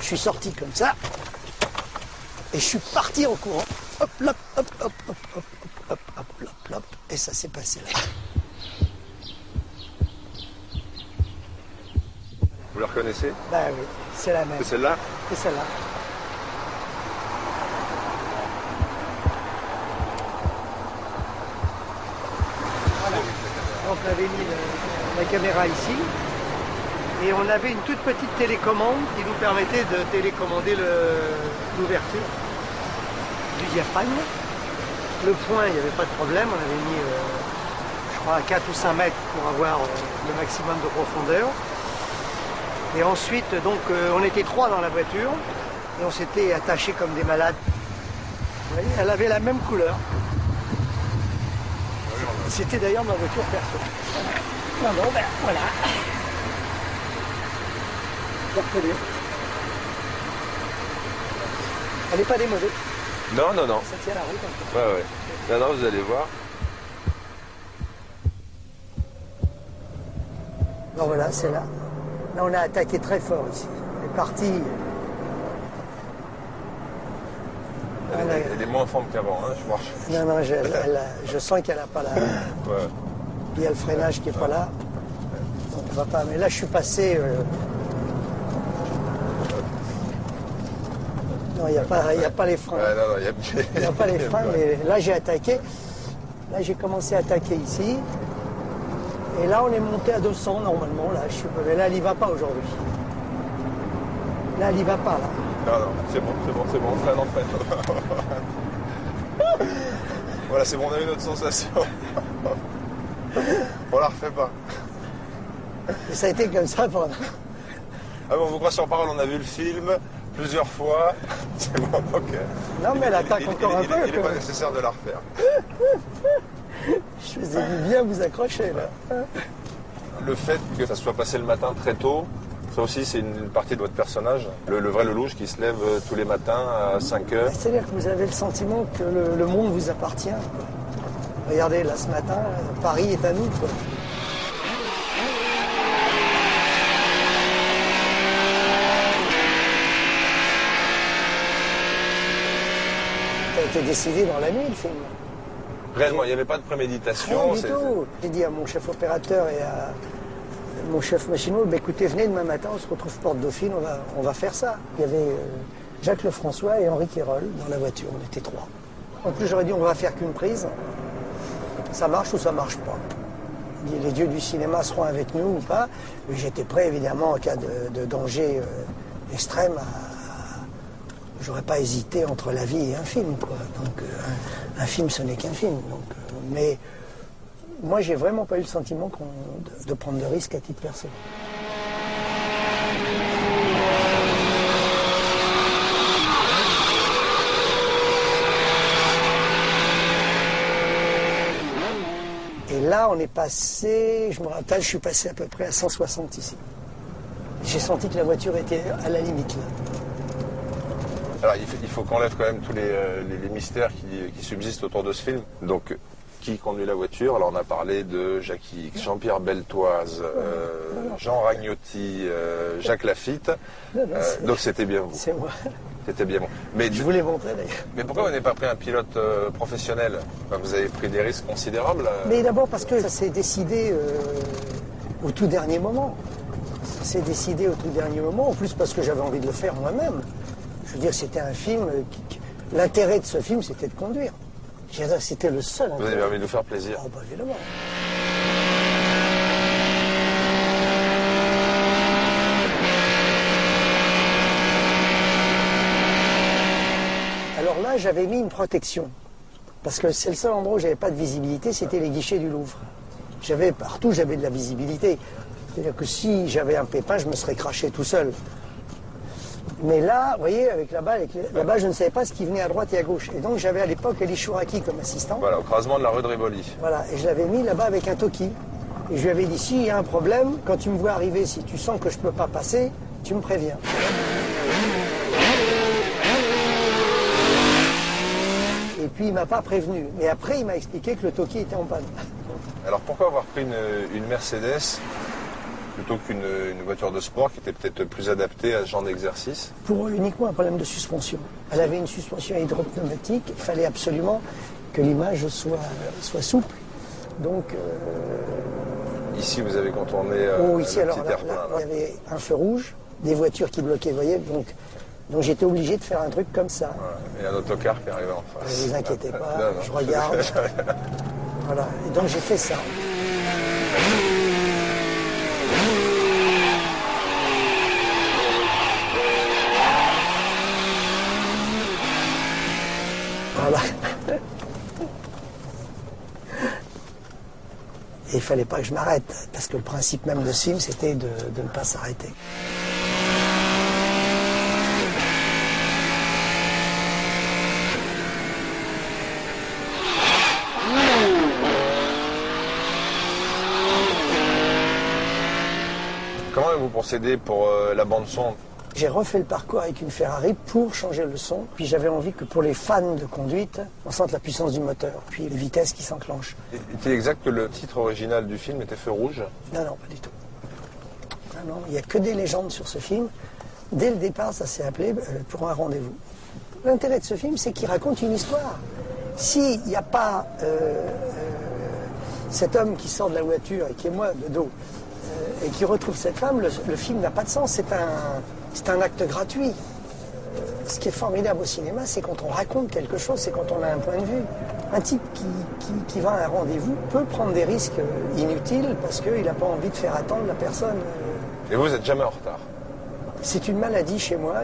Je suis sorti comme ça. Et je suis parti en courant. Hop, hop, hop, hop, hop, hop, hop, hop, hop, hop. Et ça s'est passé là. Vous la reconnaissez? Ben oui, c'est la même. C'est celle-là? C'est celle-là. Voilà. Donc on avait mis la caméra ici. Et on avait une toute petite télécommande qui nous permettait de télécommander l'ouverture du diaphragme. Le point, il n'y avait pas de problème. On avait mis, je crois, 4 ou 5 mètres pour avoir le maximum de profondeur. Et ensuite, donc, on était 3 dans la voiture et on s'était attachés comme des malades. Vous voyez, elle avait la même couleur. C'était d'ailleurs ma voiture perso. Non, non, ben voilà. Elle n'est pas démodée. Non, non, non. Ça tient la route un peu. Ouais, ouais. Non, non, vous allez voir. Non, voilà, c'est là. Là, on a attaqué très fort ici. On est parti. Elle est moins en forme qu'avant, hein, je vois. Non, non, je sens qu'elle n'a pas la. Ouais. Il y a le freinage qui n'est pas là. Donc, on va pas. Mais là, je suis passé. Non, il n'y a pas les freins. Ouais, non, non, Il n'y a pas les freins, mais là, j'ai attaqué. Là, j'ai commencé à attaquer ici. Et là, on est monté à 200 normalement. Là, mais là, elle n'y va pas aujourd'hui. Là, elle n'y va pas, là. Non, non, c'est bon, on freine, on freine. Voilà, c'est bon, on a eu notre sensation. On la refait pas. Et ça a été comme ça pendant. Ah bon, on vous croit sur parole, on a vu le film plusieurs fois. C'est bon, ok. Non, mais elle attaque encore un peu. Il n'est pas nécessaire de la refaire. Je faisais du bien vous accrocher, là. Le fait que ça soit passé le matin très tôt, ça aussi c'est une partie de votre personnage. Le vrai Lelouch qui se lève tous les matins à 5 heures. C'est-à-dire que vous avez le sentiment que le monde vous appartient, quoi. Regardez, là, ce matin, Paris est à nous, quoi. Ça a été décidé dans la nuit, le film. Réellement, il n'y avait pas de préméditation. Non, du tout. J'ai dit à mon chef opérateur et à mon chef machinot, bah, écoutez, venez demain matin, on se retrouve porte Dauphine, on va faire ça. Il y avait Jacques Lefrançois et Henri Quérol dans la voiture, on était 3. En plus, j'aurais dit, on va faire qu'une prise. Ça marche ou ça marche pas. Les dieux du cinéma seront avec nous ou pas. J'étais prêt, évidemment, en cas de danger extrême. J'aurais pas hésité entre la vie et un film, quoi. Donc, un film, ce n'est qu'un film. Donc, mais moi, j'ai vraiment pas eu le sentiment de prendre de risques à titre personnel. Et là, on est passé, je me rappelle, je suis passé à peu près à 160 ici. J'ai senti que la voiture était à la limite, là. Alors, il faut qu'on lève quand même tous les mystères qui subsistent autour de ce film. Donc, qui conduit la voiture? Alors, on a parlé de Jackie X, Jean-Pierre Beltoise, Jean Ragnotti, Jacques Lafitte. Donc, c'était bien vous. C'est moi. C'était bien vous. Mais Je vous l'ai montré, d'ailleurs. Mais pourquoi vous n'avez pas pris un pilote professionnel? Enfin, vous avez pris des risques considérables. Mais d'abord parce que ça s'est décidé au tout dernier moment. Ça s'est décidé au tout dernier moment. En plus parce que j'avais envie de le faire moi-même. Je veux dire, c'était un film. L'intérêt de ce film, c'était de conduire. C'était le seul. Vous avez envie de nous faire plaisir. Oh, bah évidemment. Alors là, j'avais mis une protection. Parce que c'est le seul endroit où j'avais pas de visibilité, c'était les guichets du Louvre. Partout, j'avais de la visibilité. C'est-à-dire que si j'avais un pépin, je me serais craché tout seul. Mais là, vous voyez, avec là-bas, je ne savais pas ce qui venait à droite et à gauche. Et donc, j'avais à l'époque Elie Chouraki comme assistant. Voilà, au croisement de la rue de Rivoli. Voilà, et je l'avais mis là-bas avec un toki. Et je lui avais dit, s'il y a un problème, quand tu me vois arriver, si tu sens que je ne peux pas passer, tu me préviens. Et puis, il ne m'a pas prévenu. Mais après, il m'a expliqué que le toki était en panne. Alors, pourquoi avoir pris une Mercedes plutôt qu'une voiture de sport qui était peut-être plus adaptée à ce genre d'exercice? Pour uniquement un problème de suspension. Elle avait une suspension hydropneumatique, il fallait absolument que l'image soit souple. Donc... Ici, vous avez contourné ici, le alors, petit là, terre-plein. il y avait un feu rouge, des voitures qui bloquaient, vous voyez, donc j'étais obligé de faire un truc comme ça. Ouais. Et un autocar qui arrivait en face. Ne vous inquiétez pas, Non, non. je regarde. Voilà, et donc j'ai fait ça. Voilà. Et il ne fallait pas que je m'arrête, parce que le principe même de ce film, c'était de ne pas s'arrêter. Comment vous procédez pour la bande-son? J'ai refait le parcours avec une Ferrari pour changer le son. Puis j'avais envie que pour les fans de conduite, on sente la puissance du moteur, puis les vitesses qui s'enclenchent. Est-il exact que le titre original du film était Feu rouge? Non, non, pas du tout. Non, il n'y a que des légendes sur ce film. Dès le départ, ça s'est appelé Pour un rendez-vous. L'intérêt de ce film, c'est qu'il raconte une histoire. S'il n'y a pas cet homme qui sort de la voiture et qui est moi de dos, et qui retrouve cette femme, le film n'a pas de sens. C'est un acte gratuit. Ce qui est formidable au cinéma, c'est quand on raconte quelque chose, c'est quand on a un point de vue. Un type qui va à un rendez-vous peut prendre des risques inutiles parce qu'il n'a pas envie de faire attendre la personne. Et vous n'êtes jamais en retard? C'est une maladie chez moi.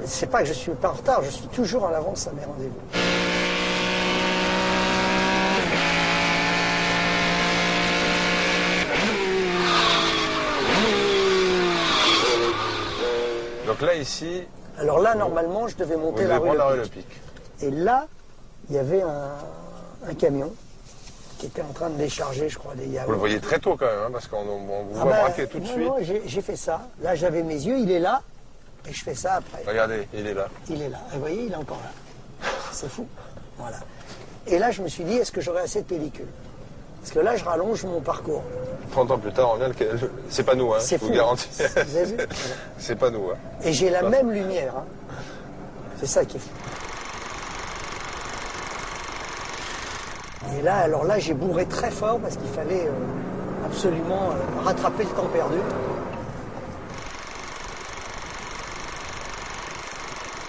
C'est pas que je suis pas en retard, je suis toujours en avance à mes rendez-vous. Donc là, ici... Alors là, normalement, je devais monter la rue Le Pic. Et là, il y avait un camion qui était en train de décharger, je crois, des yaourts. Vous le voyez très tôt quand même, hein, parce qu'on vous voit braquer tout de suite. Non, j'ai fait ça. Là, j'avais mes yeux, il est là, et je fais ça après. Regardez, il est là. Il est là. Et vous voyez, il est encore là. C'est fou. Voilà. Et là, je me suis dit, est-ce que j'aurai assez de pellicule? Parce que là, je rallonge mon parcours. 30 ans plus tard, on vient c'est pas nous, hein, c'est je vous fou. garantis. Vous avez vu? C'est pas nous. Hein. Et j'ai la même lumière. Hein. C'est ça qui est fou. Et là, alors là, j'ai bourré très fort parce qu'il fallait absolument rattraper le temps perdu.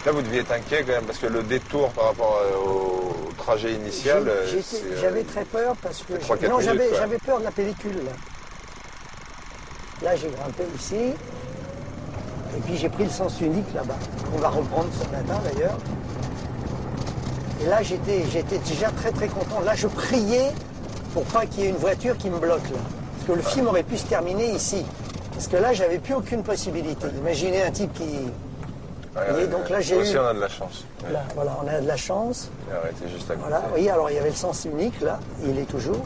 Là, vous deviez être inquiet quand même, parce que le détour par rapport au trajet initial... J'avais très peur parce que... Non, j'avais peur de la pellicule. Là, j'ai grimpé ici. Et puis, j'ai pris le sens unique là-bas. On va reprendre ce matin, d'ailleurs. Et là, j'étais déjà très, très content. Là, je priais pour pas qu'il y ait une voiture qui me bloque, là. Parce que le film aurait pu se terminer ici. Parce que là, j'avais plus aucune possibilité. Imaginez un type qui... Ouais, donc là, j'ai aussi, eu... on a de la chance. Là, voilà, on a de la chance. Arrêtez juste à côté. Voilà, vous voyez, alors il y avait le sens unique, là, il est toujours.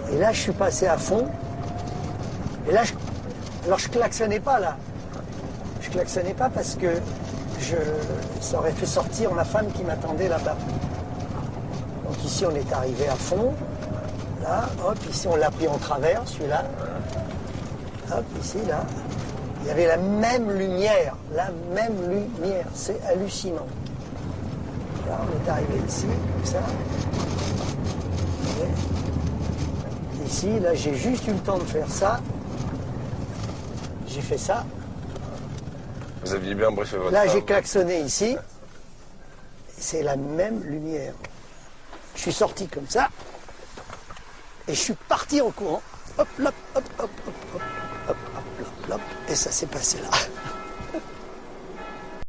Et là, je suis passé à fond. Et là, alors je klaxonnais pas, là. Je klaxonnais pas parce que ça aurait fait sortir ma femme qui m'attendait là-bas. Donc ici, on est arrivé à fond. Là, hop, ici, on l'a pris en travers, celui-là. Hop, ici, là. Il y avait la même lumière, c'est hallucinant. Là, on est arrivé ici, comme ça. Et ici, là, j'ai juste eu le temps de faire ça. J'ai fait ça. Vous aviez bien briefé votre Là, femme. j'ai klaxonné ici. C'est la même lumière. Je suis sorti comme ça. Et je suis parti en courant. Hop, hop, hop, hop, hop, hop, hop, hop, hop, hop. Et ça s'est passé là.